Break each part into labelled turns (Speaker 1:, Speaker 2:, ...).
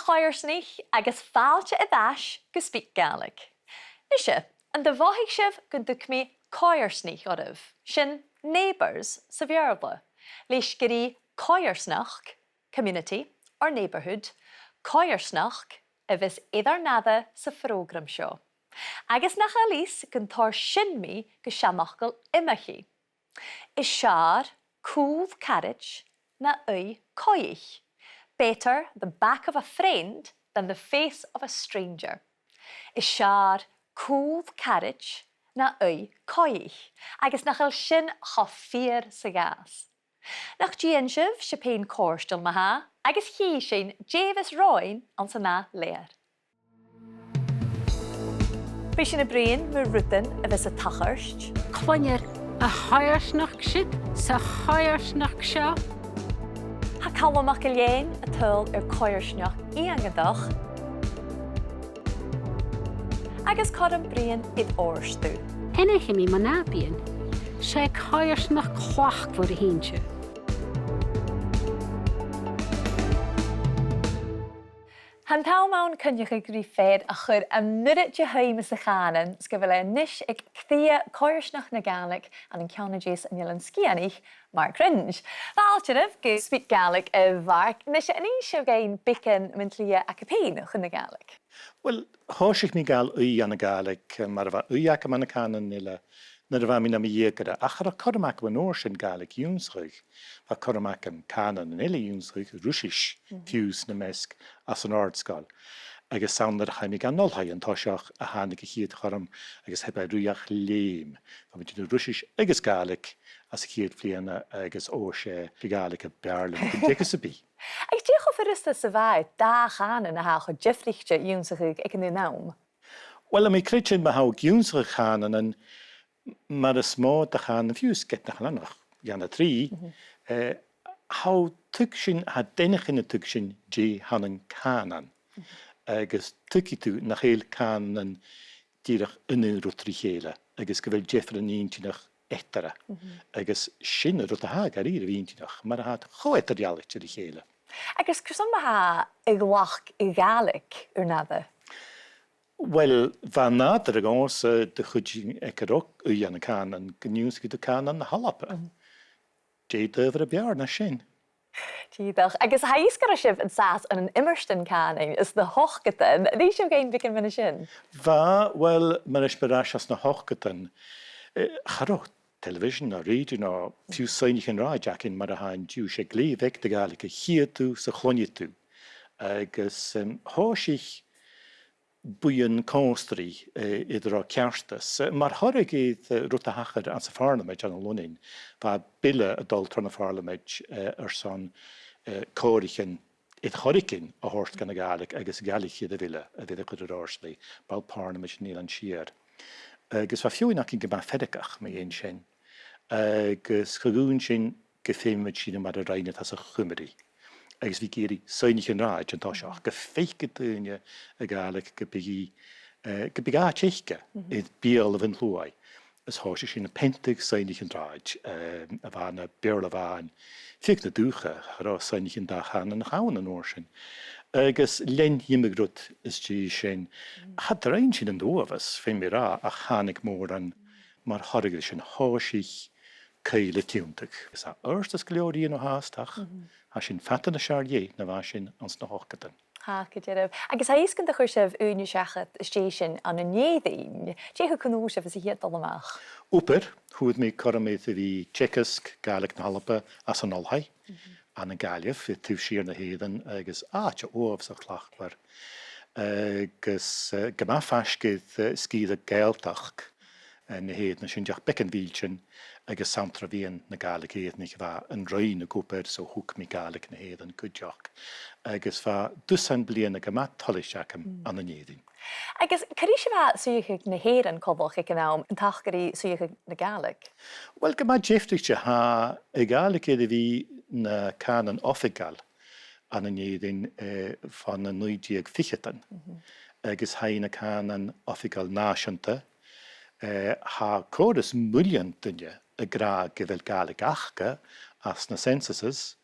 Speaker 1: choirsnich agus Fàilte a bheis go SpeakGaelic. Nishe, an de bhaigh sibh go dúic mé choirsnich oribh, sin neighbours sa bhearla, leis gurí choirsnach, community or neighbourhood, choirsnach a bheits idirnadh sa fhrògraim seo. Agus nach a lís gon tòrr sin mí go seamachcail imeachí. Is sear cúd carriage na aoigh coinnichidh. Better the back of a friend than the face of a stranger. Is sear cúd carriage na aoigh coinnichidh, agus nach il sin cha fíor sa gas. Nach díonn sibh se péin córstal maithe, agus hí sin Davis roin an sa ná léir. Bhí sin na bríon mar rútain a bheits a tachairt.
Speaker 2: Coinnichidh a choirsnach siad sa choirsnach seo.
Speaker 1: Ha Calum MacIlleathain a tuil choirsneach iongantach. Agus codam bríon iad orstú.
Speaker 2: Ennig mí man nábíon, sé choirsnach chwach bhruidhinn.
Speaker 1: Han taumaun Coinnichidh grí féad a chur am nuad de haim sa chanan, sca bhfuil níos ag cthia choirsnach na Gaelic an an ceannaidéis an Ilan scianich mar Wringe. Fàilte go SpeakGaelic a bharc, níos an seo gain bicin min tlia a capéin chun na Gaelic.
Speaker 3: Wel, hóisich mi gael uí an y Gaelic, mar fa uí ac am an y canan nila, na fa mi na mi iegada, a char a cormac yn o'r sy'n Gaelic iwnsrwyg, fa cormac yn canan yn ili iwnsrwyg, rwsish, fiws na mesg, as yn ordsgol. Agus sawn yr haim i gan nolhau yn tosioch a hanig i hyd chorum, agus heb ei rwyach leim, fa mi dyn rwsish agus Gaelic, as i hyd flian agus o'r Gaelic a berlin, gydagus y bi.
Speaker 1: Ag diolch o ffyrista sa fai, da chanan a hach o jeffrichtje iwnsrwyg ag yn ei naam?
Speaker 3: Wel, mi creidyn ma haw iwnsrwyg chanan yn maar de smoot te gaan views get naar landig. Jana 3. How tukshin had denig in de tukshin J hannen kanan. Agus tukitu nach heel kanan dierig in rotrigele. Agus gewil Jeffrey nientje nog ettere. Agus shinne rot de haag hier wientje nog. Maar had goeter jallichtje die gele.
Speaker 1: Agus cwrs ha ag lach I Gaelic nade?
Speaker 3: Wel, van nader gans de chudjing ekerok uy an kan en gnieuws de kan an halappe. Jade over a bjaar na shin.
Speaker 1: Dídach. Agus ha iscar sibh an sas an an immerston caning is the hochgatan. Ní seo gain bicin minna sin?
Speaker 3: Va, wel, mar is beras as na hochgatan. Charok television or radio or few seinig yn rai jackin mar a hain diw se gleif ec de Gaelic a hier tu sa chlonie tu. Agus hoosich buien constri idir kerstas. Mar horig rutta hachar an sa farlamid an lunin, va bille adol trona farlamid son córichen chorikin a horst gan a Gaelic agus Gaelic de ville a ville chud orsli, bal parlamid níl an siar. Agus va fiúin ac in geba fedicach me ein sin. Agus chagún sin geféimid sin mar a reinnet as a chumeri. Agus vi geri seinig yn raid yn tosioch, gefeicid dynja y Gaelic gybiga teichke, idd biel of yn llwai. As hos sy'n y pentig seinig yn raid, a fan y berl a fan, ffig na dwcha, hara seinig yn dachan yn chawn yn orsyn. Agus len himigrwt is di sy'n, had rein sy'n yn dofas, fe'n mi ra, a chanig môr an, mar horigl sy'n hosich, Caile tionndadh. Is a erstas glóri yn o haastach, ha sy'n fatan a siarlie na fa sy'n ans na hochgatan.
Speaker 1: Ha, gyda'r. Agus ha isgyn dych wrthaf yn y siachat station an y nieddyn, je hw cynwysaf ys i hyd dal ymach?
Speaker 3: Wper, hwyd mi corameth fi Tchekisg, Gaelic na halapa as an olhai, an y Gaeliaf, y tiw sir na hedyn, agus tja oaf sa chlachbar. Agus gyma fasgydd sgydd y Gaeltach, na hed na sy'n diach becyn filchen, agus samtra fi'n na Gaelic hed nich fa yn roi na gwper so hwc mi Gaelic na hed yn gydioch. Agus fa dwsan blian na gyma tolisach am an y niedyn.
Speaker 1: Agus, cyrrys i fa swych na hed yn cofoch ag yn awm yn tach gyda swych na Gaelic?
Speaker 3: Wel, gyma jeffrich ha y Gaelic edrych fi na can yn offigal an y niedyn fan y nwydiag fichetan. Agus hain na can yn offigal nasianta. Ha chorus million dynja y gra gyfel Gaelic achga as na censuses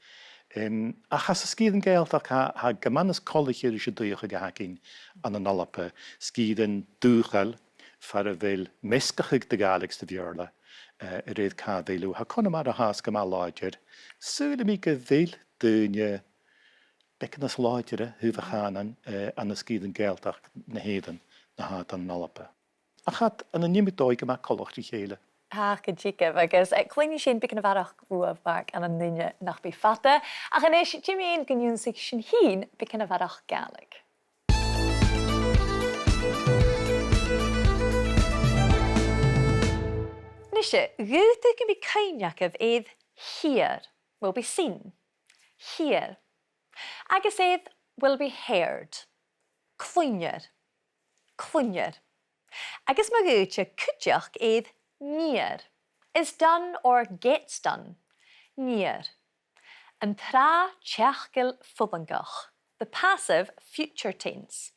Speaker 3: A chas y sgyd yn Gaeltach ha gymanas colich yr eisiau dwych ag agin an yn olapa sgyd yn dwchel far y fel mesgachig dy Gaelic dy fiorla yr eidd caddeilw ha conam ar y has gyma lodger sŵl y mi gyfeil dynia becnas lodger hyf a chanan an y sgyd yn Gaeltach na hedyn na had an olapa. A chad an y nimid doi gyma colwch di cheile.
Speaker 1: Gàidhlig agus cloinne sin bicin bharrach ruamh barc an an duine nach bí fata a chanéis Jimmíon goniún sig sin hín bicin bharrach Gaelic. Nishe, gúta go bhí Coinnichidh éiad here will be seen. Here. Agus éiad will be heard. Cloinnear. Cloinnear. Agus má gúte cúteach éiad near is done or gets done. Near. And tra cheumannan fubangach, the passive future tense.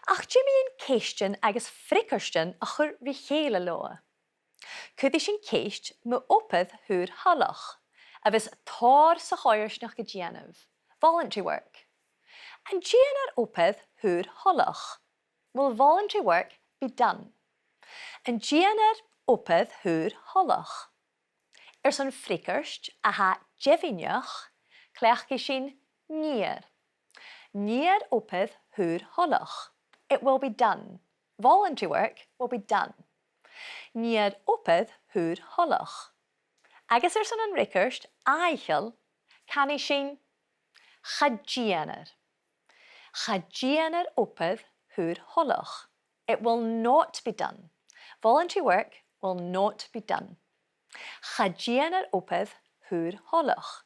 Speaker 1: Ach Jimmíon céistin agus frickerstin a chur richéile loa. Cúdi sin céist mu opad húr hallach, a vis tòrr sa choirsnach go déanamh, voluntary work. And déanar opad húr hallach. Will voluntary work be done? And déanar opad húr hallach. Son frickerst a ha jevinneach, cleachci sin near. Near opad húr hallach. It will be done. Voluntary work will be done. Near opad húr hallach. Agus son an rickerst aichel cani sin chadéanar. Chadéanar opad húr hallach. It will not be done. Voluntary work will not be done. Chadéanar opad húr hallach.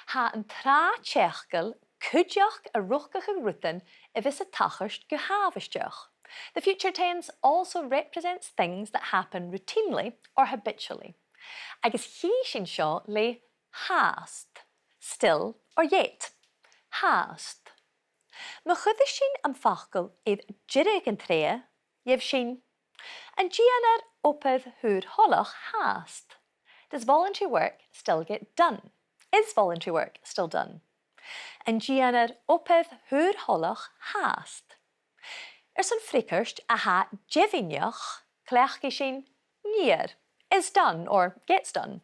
Speaker 1: Ha an tra cheuchgal cúdeach a ruchgach a rutan if is a tachirst go havisteach. The future tense also represents things that happen routinely or habitually. Agus hí sin seo le hast, still or yet. Hast. Ma chud sin an fachgal iad jirig an trea, jev sin. And déanar opad húr hallach hast. Does voluntary work still get done? Is voluntary work still done? And déanar opad húr hallach hast. Son frickerst a ha jevinneach, cleachci sin near, is done or gets done.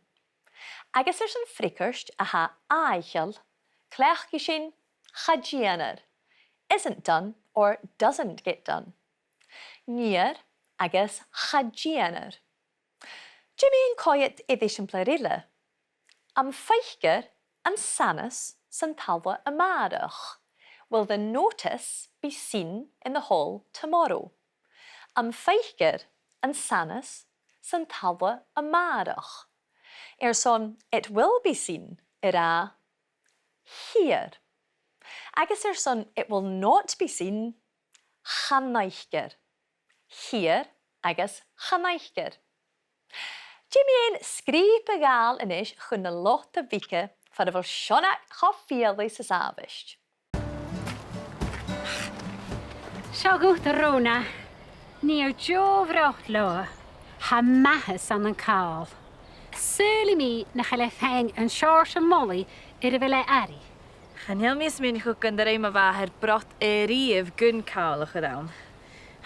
Speaker 1: Agus son frickerst a ha aichel, cleachci sin chadéanar, isn't done or doesn't get done. Near agus chadéanar. Jimmíon coirt éideann plurile. Am feichgar an sanas san talha amarach. Will the notice be seen in the hall tomorrow? Am feichgar an sanas san talha amarach. Son it will be seen a here. Agus son it will not be seen chanaichgar. Here agus chanaichgar. Jimmíon scríp a gáil inis chun na lot a bhíce far a bhfuil sionach cha fialaí sa sábhaist.
Speaker 2: Seo gut a róna, níor jobhrácht loa, ha mahas an cáil. Sŵl I mi na chaile féin an seir an molly ar a bhfuil ari.
Speaker 4: Chanel mis min chucan dar éim a bháthair brot riamh gun cáil a chudáin.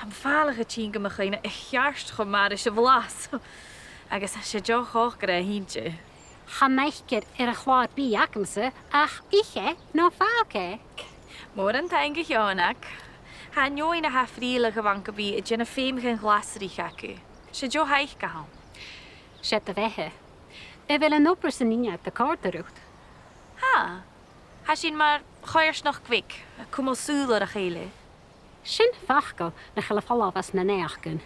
Speaker 4: Am fálacha tí go chuine I chearst chu mar is a bhlas. Agus sé jo choch gur a hínte.
Speaker 2: Ha meichgur ar a chláir bí acamsa ach ihe nó fáce.
Speaker 4: Mór an tain go teánach. Ha neoin a ha fríle go bhain go bhí a dhéanana féimigh an glasarí cheacu. Sé jo haich go ham.
Speaker 2: Sé a bheitthe. I bhfuil an opras san níine de cárdarúcht.
Speaker 4: Ha? Ha sin mar choirsnach gwic, cumó súla a chéile.
Speaker 2: Sin fachgal na chaile fallhas na néachgan.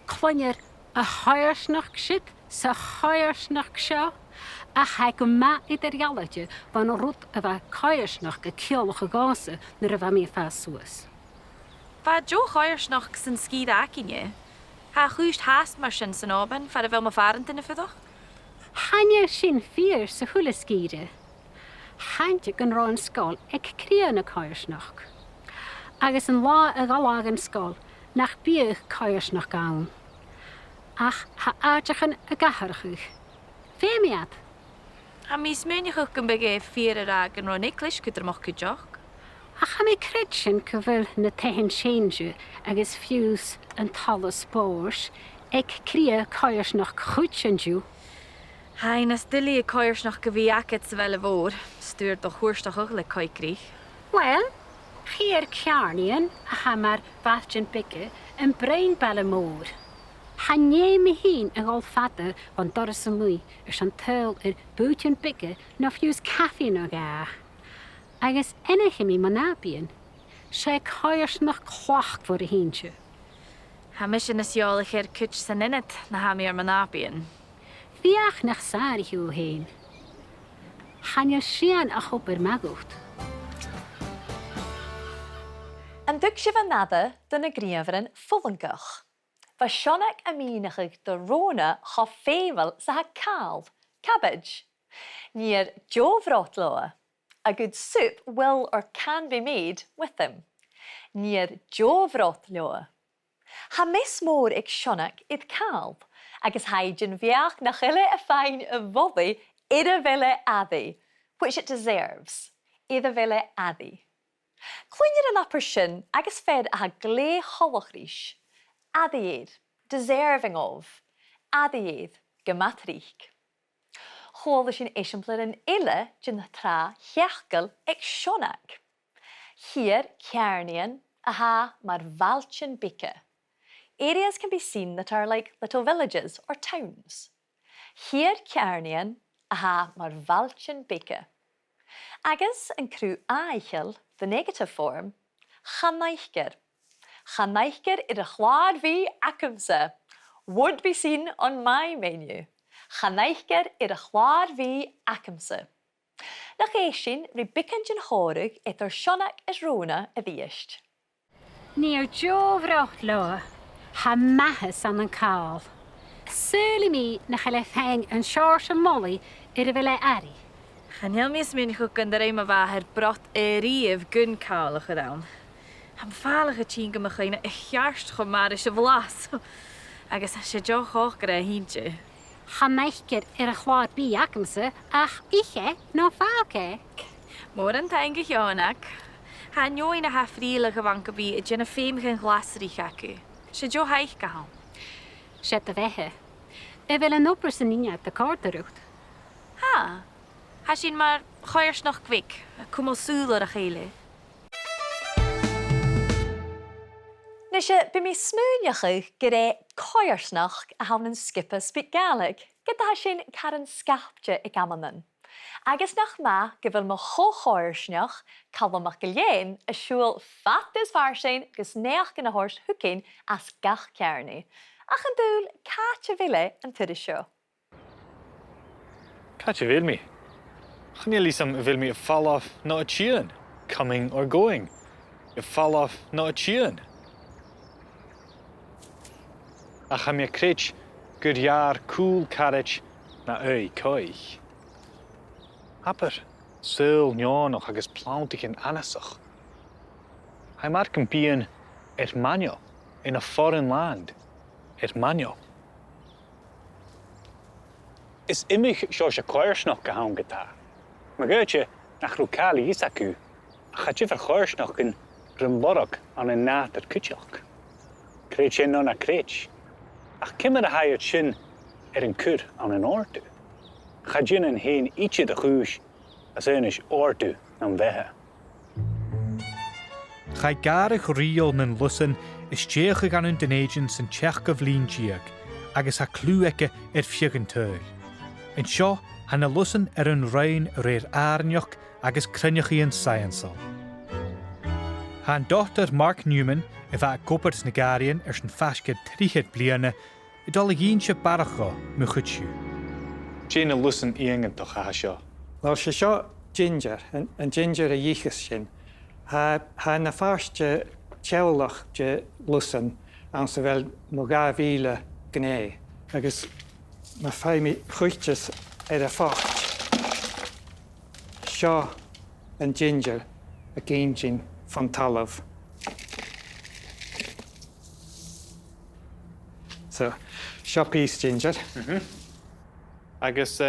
Speaker 2: Cloinnear a choirsnach siad sa choirsnach seo a cha go ma idir gealaide van a rút a bheith choirsnach go ceolach a gása nar a bheith mé fás suas.
Speaker 4: Ba jo choirsnach san scíd acinne. Ha chúist háast mar sin san ában far a bheith ma farant in a fidach?
Speaker 2: Haine sin fír sa thula scíide. Hainte gan rá an scáil ag crían na choirsnach. Agus an lá a gálag an scáil nach bíoh choirsnach gáin. Ach ha áidechan a gathrachuch. Féimiad?
Speaker 4: A mi smynnych ook een beetje vier rag en roniclish kunt er mocht gejoch.
Speaker 2: A cha mi cred sin go bhfuil na tehin séinju agus fiús an talla spórs ag cria coirs nach chuitsinju.
Speaker 4: Hein is dilly coirs nog gewiaket wel voor. Stuurt toch hoorstach ook le koikrieg.
Speaker 2: Wel, chiar cearnian a ha mar bachtin bikke en brein belle mór. Ha nie mi hín ag ol fada van doras a mui an tuil bútin bikke na fiús caffi na ga. Agus enige mi manabian. Sé coirs nach cloch voor a híntje.
Speaker 4: Ha mission is jolig kutch san in het na ha meer manapien.
Speaker 2: Fiach nach sari hiú héin. Chanja sian a chopper magút.
Speaker 1: An dúg si van nada dun na gríomhrin fullangach. Va sionach a mínachig de róna cha fével sa ha cael, cabbage. Níor jovrat loa. A good soup will or can be made with them. Níor jovrat loa. Ha mis mór ag sionach id cael. Agus haidjin viach na chile a fein a voddy ida ville addi, which it deserves, ida ville addi. Clúinir an upper sin agus fed a ha glé holochrís, addied, deserving of, addied, gematrich. Chwalda sin eisiamplar in ille jin na tra hiachgal ag sionach. Hier cearnian a ha mar valchin bicke. Areas can be seen that are like little villages or towns. Here cearnian a ha mar valchin bicke. Agus and crew aoigh, the negative form, chanaichger. Chanaichger in a chláir vi acumsa would be seen on my menu. Chanaichger in a chláir vi acumsa. Nach éisisin ri bicanjin chórug et ar sionach is rona a bhíist.
Speaker 2: Níor jovrat loa. Ha mahas an cael. Sùil mi na chaile feng an sears an molly a bhile ari.
Speaker 4: Chanel mi smynnych ook een er bharrachd bharrachd rief gun Calum gedaan. Am falige tjinke me geen jaarst maar is je vlas. Agus as je jo hoog krijg hintje.
Speaker 2: Ha meichker a chláir bí acamsa ach ihe nó fáke.
Speaker 4: Mór an tainge jonak. Ha njoin a ha friele gewanke bi het jenne féimige glaserie gaku. Se jo haich gehaal.
Speaker 2: Sé a bheitthe. Bhfuil an opras san níine de cárdarucht.
Speaker 4: Ha. Ha sin maar choirs nog kwik. Kom al sùil a chéile.
Speaker 1: Nisje, bij mij smúneach gyré coirsnach a hawn yn skipa SpeakGaelic, gyda ha sin caran scaptje ag amanan. Agus nach ma gyfel ma choirsnach Calum MacIlleathain a siúl fat is farsin gus neach gan a hors hwcin as gach cearni. Ach an dúl cáte vile an tuidir seo.
Speaker 5: Cáte vil mi. Chan lísam vil mi fall off not a tune, coming or going. You fall off not a tune. A cha mi crych good jaar cool carriage na aoigh. Happer, sùil neánach agus plántaigh in anasach. Hai mar can bíon manio in a foreign land, manio. Is imich seo se coirsnach go hawn gata. Ma gaute nach rúcálaí is acu, a cha tífar coirsnach in rimborach an in nátar cúteach. Créit sin nó na créit. Ach cimar a haid sin an cur an an ortu. Cha djin an héin iche de chúis as éis ortu an bheitthe.
Speaker 6: Cha garach riol nan lusan is téach gan an Dùn Èideann san teach go bhlín díag, agus a clúice fiagan tuil. In seo hanna lusan an rain réir airneach agus crunneach an scienceal. Han dochter Mark Newman a bheit gopert na Gàidhlig san feisce tríchéad bliana I dul gínse bharrachd mu chuitiú.
Speaker 5: Déanna lusan iongantach a seo.
Speaker 7: Well, se seo ginger, an ginger a dhéchas sin. Ha na fáiste teolach de lusan an sa bhfuil mo gá bhíle gné. Agus ma féimi chuites a fácht. Seo an ginger a géinjin fan talamh. So, seo piece ginger.
Speaker 5: Agus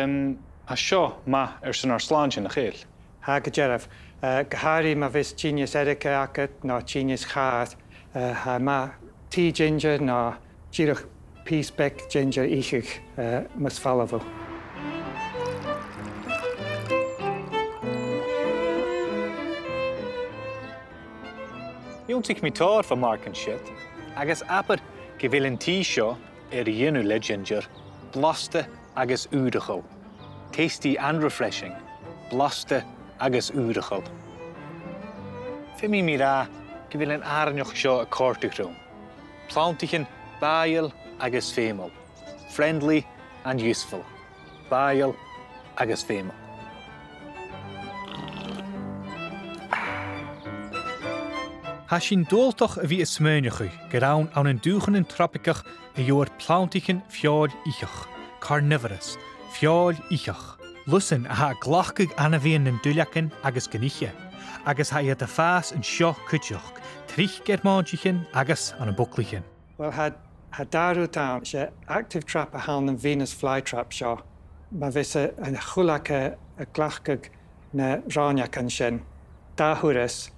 Speaker 5: A seo ma san ar sláinte na chéil.
Speaker 7: Ha go dearmh, gohairí má bhís tíneas Erica agat ná tíneas chád, ha má tí ginger ná tíirech písbec ginger ichig mas fallafo.
Speaker 5: Iongantach mi tòrr fa marcan siad, agus apar go bhfuil an tí seo ar dhéanú le ginger, blasta agus údachó. Tasty and refreshing, blasta agus údachó. Fimi mi rá go bhfuil an airneach seo a córtachrúm. Plántaichin bail agus fémal. Friendly and useful. Bail agus fémal.
Speaker 6: Tá sin dúilteach a bhí is smóineachu go raibh an an dúchan in tropicach a dheor plántaichin feáil ichach, carnivorous, feáil ichach. Lusan a ha glachcaigh anna bhíon an dúileacin agus gníche, agus ha iad a fás an seo cuiteach, trích germáintichin agus an buclichin.
Speaker 7: Well, had darú down sé active trap a hán an Venus flytrap seo, má bhís an chulacha a glachcaigh na ráneach an sin, dáhuras,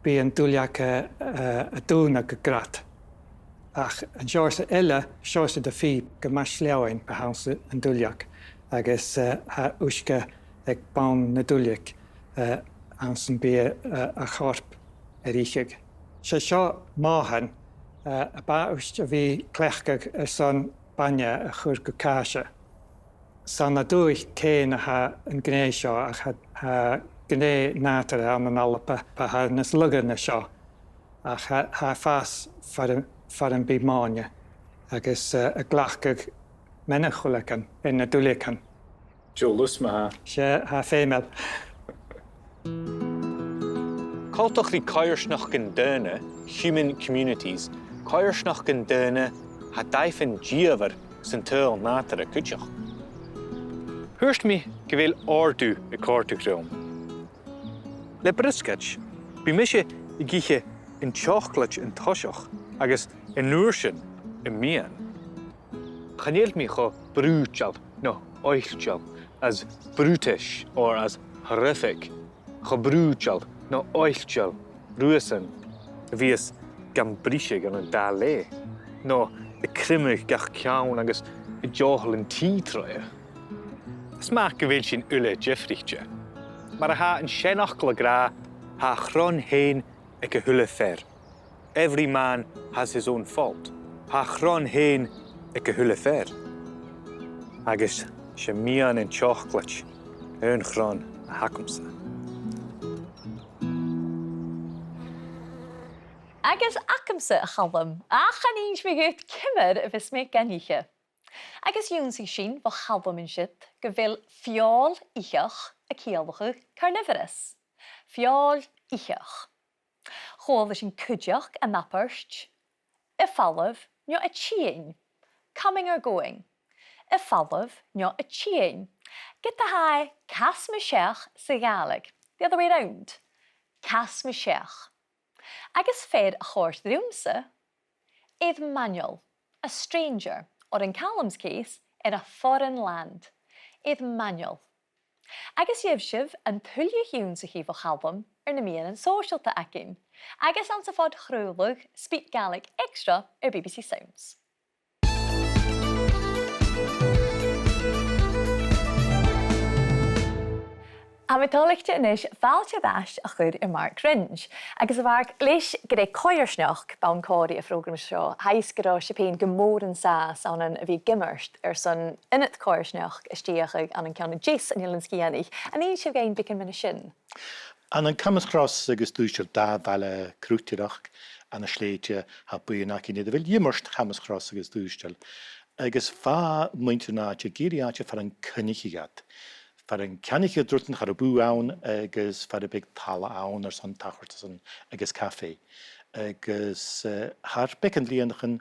Speaker 7: bí an dúileacha a dúna go grat. Ach an seoirsa eile seoirsa de fí go mas leabhain a hánsa an dúileach, agus ha uisce ag bán na dúileach an san bí a chorp a rícheig. Sé seo máhan a báist a bhí clechcaigh ar san banne a chur go cáise. San na dúich céin a ha an gné seo ach ha gné nátar an an alpa pa ha nas lugan na seo ach ha fás far an bí máine agus a glachcaigh mena chulacan in na dúileachan.
Speaker 5: Jo lus ma ha.
Speaker 7: Sé ha féimel.
Speaker 5: Cáltach lí cairsnach gan dúine, human communities, cairsnach gan dúine ha daifin díomhar san tuil nátar a cuiteach. Thuairt mi go bhfuil ordú i córtachrúm. Le briscait, bí mi sé I gcíthe in teochlait in toiseach agus in nuair sin I mian. Chanéal mi cho brúteal nó oighilteal as brutish or as horrific. Cho brúteal nó oighilteal ruasan a bhíos gan bríise gan an dá lé. nó I crimich gach ceann agus I deochal an títroie. Is maach go bhfuil sin uile difrichte. Mar a ha an senach le gra ha chron hain ag a huile fer. Every man has his own fault. Ha chron hain ag a huile fer. Agus se mian in teochlait an chron a hacumsa.
Speaker 1: Agus acamsa a chalam, a chaníos mi gwyt cymmer y fys me ganiche. Agus yw'n sin fo chalbam yn siit, gyfil fiol ichach a cialwch carnivorous. Fiol ichach. Chol sy'n cwdiach a naparst. Y falaf, nio a chien. Coming or going. Y falaf, nio a chien. Gyda hai cas my siach sy Gaelic. The other way round. Cas my siach. Agus fed a chóirt drúmsa, iad manual, a stranger, or in Calum's case, in a foreign land. Iad manual. Agus yibshiv an tulliu hiún sa híf o chalbam na mian an socialta acin. Agus an sa fod chrúlug, Speak Gaelic Extra BBC Sounds. A mi tálachte inis Fàilte dáis a chur Mark Wringe. Agus a bharc leis gyda coirsneach bawn córi a fhrògraim seo, hais gyda sipéin gymór yn sas an a bhí gimmerst son init coirsneach istíach an an ceanna jis an ilin scianig. An ein sib gain bicin minna sin.
Speaker 3: An an camascross agus dúisir da bhile crúteach an a sléite ha buíach in idir bhfuil jimmerst camascross agus dúistil. Agus fá muintenáte gíriáte far an Coinnichidh. Far an Coinnichidh drútan char a bú ann agus far a big tala ann ar san tachart agus café. Agus haar becan líanachan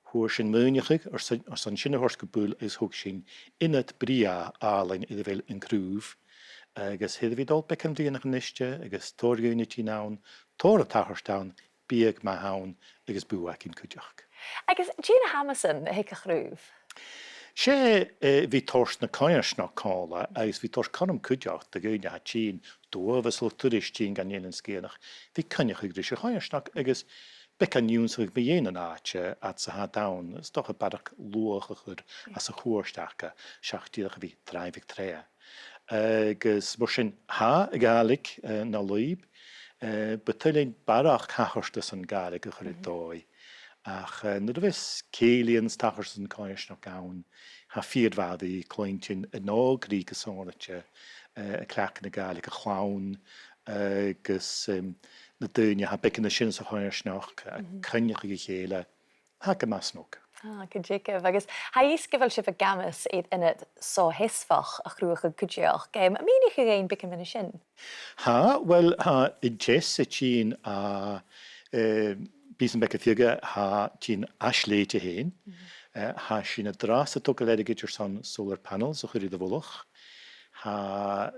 Speaker 3: huair sin múneachig ar san sinna hors go búil is thug sin inat bria álainn idir bhfuil an crúh. Agus hyd fi dol becan líanachan niste agus tòrr unity nawn, tòrr a tachart nawn, bíag ma hawn agus búach in cwdiach.
Speaker 1: Agus Gina Hamilton a hic a chrúh?
Speaker 3: Sé bhí tors na caiirsnach cála agus bhí tors chum cuideach de gúine a tín dómhas le tuaistín gan éan scéanach. Bhí cynneach ag sé caiirsnach agus beca niúnsach bhí dhéanaan áte at sa dam, is doch a barach luach a chur as a chóirsteachcha seachtíach bhí dreimhigh tréa. Agus mar sin há a Gaelic na luib, betulín barach chachairstas an Gaelic a chur dói. Ach na bhís céilíonn stachars an caiirsnach ann, ha fíorhheadaí clointin a nágrí go sáirte a cleach na Gaelic a chláin agus na dúine ha becin na sin sa caiirsnach a cynneach i chéile ha go masnóg.
Speaker 1: Go Jacob, agus ha ísgefil si a gamas iad inad só hisfach a chrúach a cuideach. Mínig a géin becin na sin?
Speaker 3: Ha, well, ha i jes a tín a bís an beca fiige ha tín asléite héin. Ha sin a dras a tuca leidir gitir son solar panels a chuirí de bhulach. Ha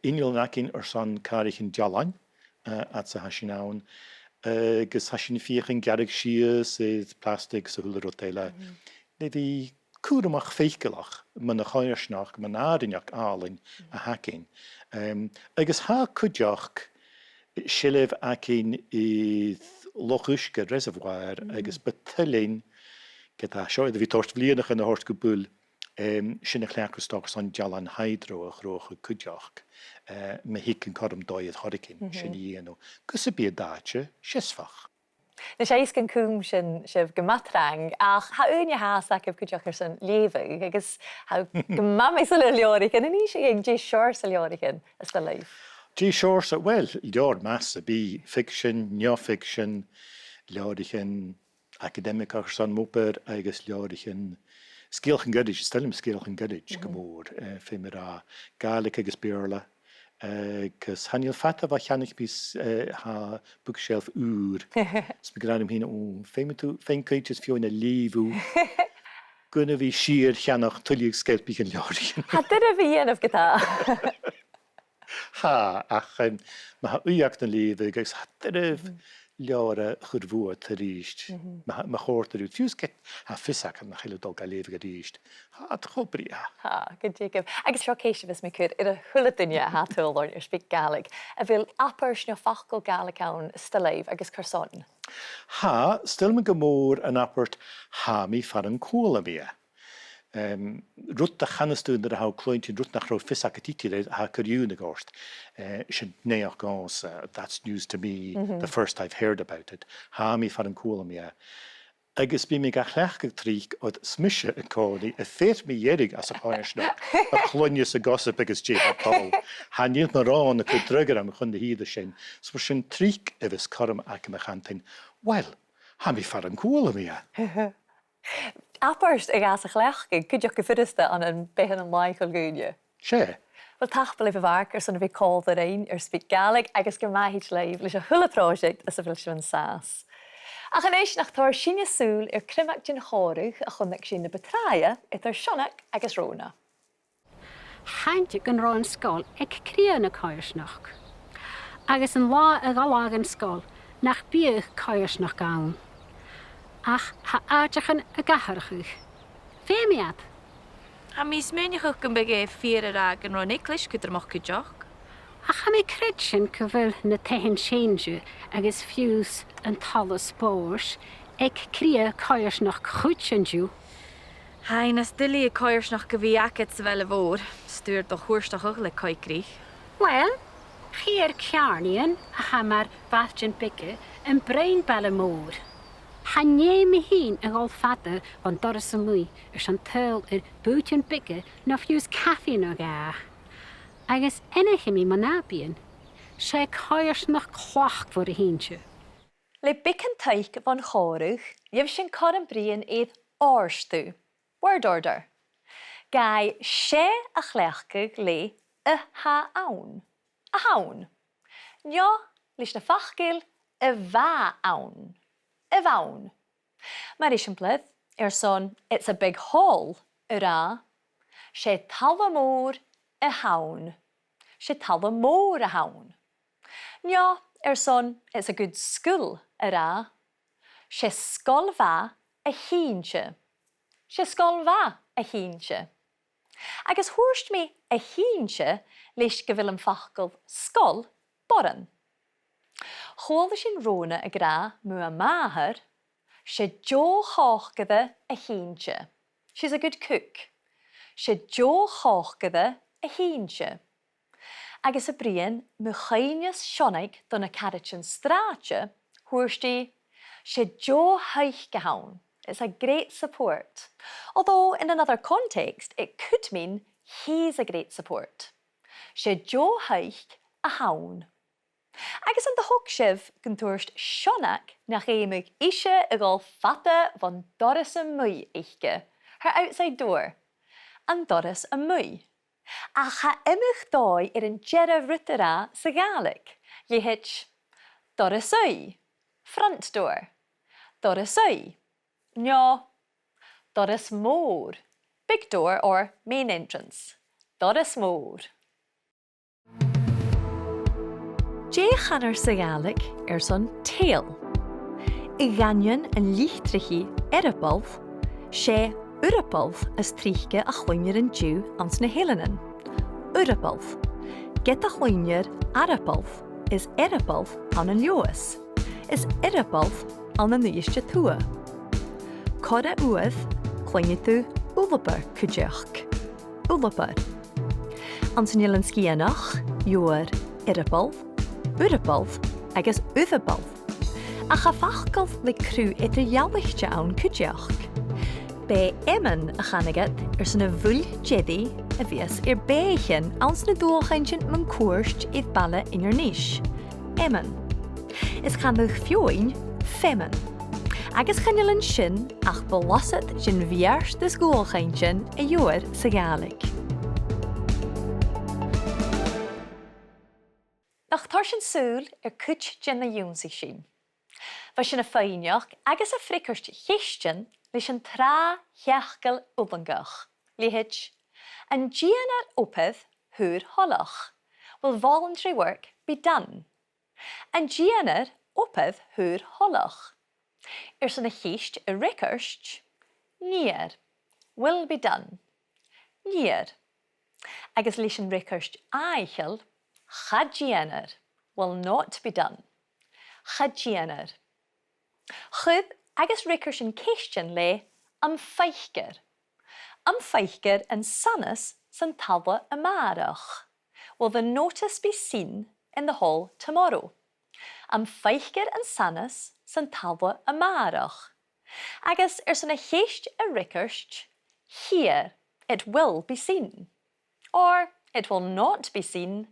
Speaker 3: inil nacin son carichin dialain at sa ha sin awn. Gus ha sin fiochan garrig sias sydd plastig sa húla rotéile. Ne bhí cúramach féicgelach man a chairsnach man árinach álinn a hacin. Agus ha cuideach silibh acin i lochuisce reservoir agus betulín gyda seo, iddo bhí tost bblianach yn y hort gwbl sin a chleachastach son dialan hydro a chroch a cuideach me hic yn corm dóiad horicin sin dhéanú. Gus a bíad dáte, sisfach.
Speaker 1: Na sé gan cúm sin sibh go matrang ach ha úne hás ac ef cuideach san lévig agus ha gomami sa leoricin a ní sé géin dé seir sa leoricin as the leif.
Speaker 3: Dé seir sa, well, I dár mass a bí fiction, neo-fiction, leoricin academicach san múper agus leoricin scéalchan gadiid, stellim scéalchan gadiid gomór fé mar a Gaelic agus bearla agus hanil fata bha cheannich bís ha bookshelf úr. S me grannim hína féin caiitis fiona líbú gona bhí siar cheannach tuliag skelpich an leoricin.
Speaker 1: Ha dyna fi anamh gyda.
Speaker 3: Ha, ach ma ha uiach na líbh agus ha dyna leora churhua a ríist. Ma chórt a rúd fiús get ha fisach an na chiile dul ga lévig a ríist. Ha, chobrí ha.
Speaker 1: Ha, good Jacob. Agus seo céisi vis me cúd ar a thula duine ha túlór ar SpeakGaelic a bhfuil apar snio fachgol Gaelic ann stileibh agus carson.
Speaker 3: Ha, stil me gomór an apart ha mi far an cóla mia. Rút a chanastún ar a ha clointin rút nach ró fisach a títileid ha cyrjúna górst. Sin neach gás, that's news to me, the first I've heard about it. Ha mi far an cóla mia. Agus bí mi gachlechgad tríc od smise a cóni a féit mi dhérig as a chairsnach a chlonne sa gossip agus dé a pál. Ha níl na rán a chud drugar am chun de híide sin. So sin tríc a vis corm ac am a chantin. Well, ha mi far an cóla mia.
Speaker 1: Apart ag as a chleachgig, cuideach go fidiste an an behan an Michael gúine.
Speaker 3: Sé?
Speaker 1: Wel tachbal efo farcar son a bhí called ar ein ar SpeakGaelic agus gur maithid leibh leis a thula project as a bhfuil sin sás. Ach an éis nach tóir sinne súil ar crimach din chóirich a chunach sin na betraia ar sionach agus róna.
Speaker 2: Hainte gan rá an scáil ag crían na caiirsnach. Agus an lá a galág an scáil nach bíoh caiirsnach ann. Ach ha áidechan a gaharchuch. Féimiad?
Speaker 4: Ha mi smúneach gan begé fír a gan rá Niclis gyda'r moch cuideach.
Speaker 2: Ach ha mi cred sin go bhfuil na tehin séinju agus fiús an talas spórs ag cria caiirsnach chuidsinju.
Speaker 4: Hai na stilí a caiirsnach go bhí acad sa bheile bhór, stúir do chuirstach le caiicrích.
Speaker 2: Well, chiar cearnian a ha mar bhailtin bice an brein belle mór. Ha né mi hín a gáil fada van doras an lui san teil bútin bice na fiús caffi na gá. Agus enige mi man nábíon, sé caiirsnach cloch voor a híntse.
Speaker 1: Le bicin taich van chóirich, jef sin corm brian iad áirstú. Word order. Gai sé a chleachgig le a ha awn. A hawn. Nja, leis na fachgil a bha awn. A bhawn. Mar isiamplad, son, it's a big hall, ra. Sé talla mór a hawn. Sé talla mór a hawn. Nja, son, it's a good school, ra. Sé skol va a híntse. Sé skol va a híse. Agus thuairt mé a híse leis go bhfuil an fachcail scol boran. Chomhalta sin róna a gra mu a máthair, sé jo cháchgada a híse. She's a good cook. Sé jo cháchgada a híse. Agus a brian mu chainias sionaig don a carrit an stráte, thuairt sé jo haich gehaun. It's a great support. Although in another context, it could mean he's a great support. Sé jo haich a haun. Agus an de hog sibh gan tuairst sionach nach éimig ishe a gáil fata van doras a mui eiche, her outside door, an doras a mui. A cha imig dói an jera rutera sa Gaelic. Je hitch doras ui, front door, doras ui. No, doras mór, big door or main entrance, doras mór. Dé chanar sa Gaelic son tail. I ghannean an líchtrichi erapalf, sé urapalf as tríche a chuinir an dú ans na hélanan. Urapalf. Get a chuinir arapalf is erapalf an an leoas. Is erapalf an an nuiste tua. Cora uath, chuinir tú ulapar cuideach. Ulapar. Ans an ilan scianach, joar erapalf, urapalf agus uthapalf. A cha fachgalf le crú idir jawichte an cuideach. Bei emmen a chanigad san a bhull jedi a vies béchen ans na dóchaintjin man koerst iad balle in your niche. Emmen. Is channig fioin femmen. Agus channelan sin ach belasset jin viers de schoolchaintjin a joer sa Gaelic. Nach tarsin sùil kuch jin na jónsi sin. Va sin a feineach agus a frikkerst chichten leis an tra heachgal opengach. Lihich, an gianar opeth huur hollach. Will voluntary work be done? An gianar opeth huur hollach. San a chicht a rikkerst, nier, will be done. Nier. Agus leis an rikkerst aichel, chadgianar, will not be done. Chadgianar. Chud agus rikkerst an chichten le am feichger. Am feichger and sanus san talwa a marach. Will the notice be seen in the hall tomorrow? Am feichger and sanus san talwa a marach. Agus san a chicht a rikkerst, here it will be seen. Or it will not be seen,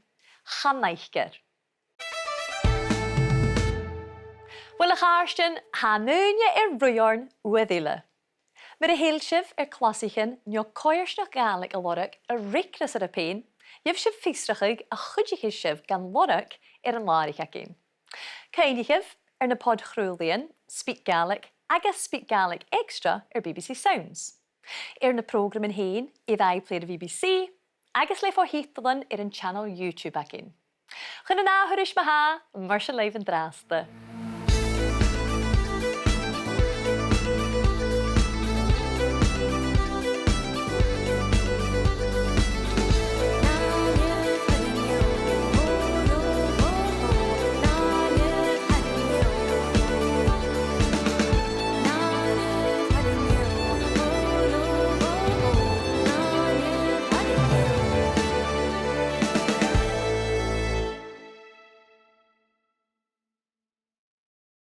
Speaker 1: chanaichger. Wel a chaarsten hanúne ruiorn uadile. Mar a héilsif clasichen nio coirsnach Gaelic a lorach a riknas a pein, jef sif fistrachig a chudjich sif gan lorach an larich agin. Coinnichidh na pod Chrúilíonn, SpeakGaelic agus SpeakGaelic Extra BBC Sounds. Na programin héin I bhaid a BBC agus le fo-thiotalan an channel YouTube agin. Chun an áthúris ma ha, mar se leibh an drásta.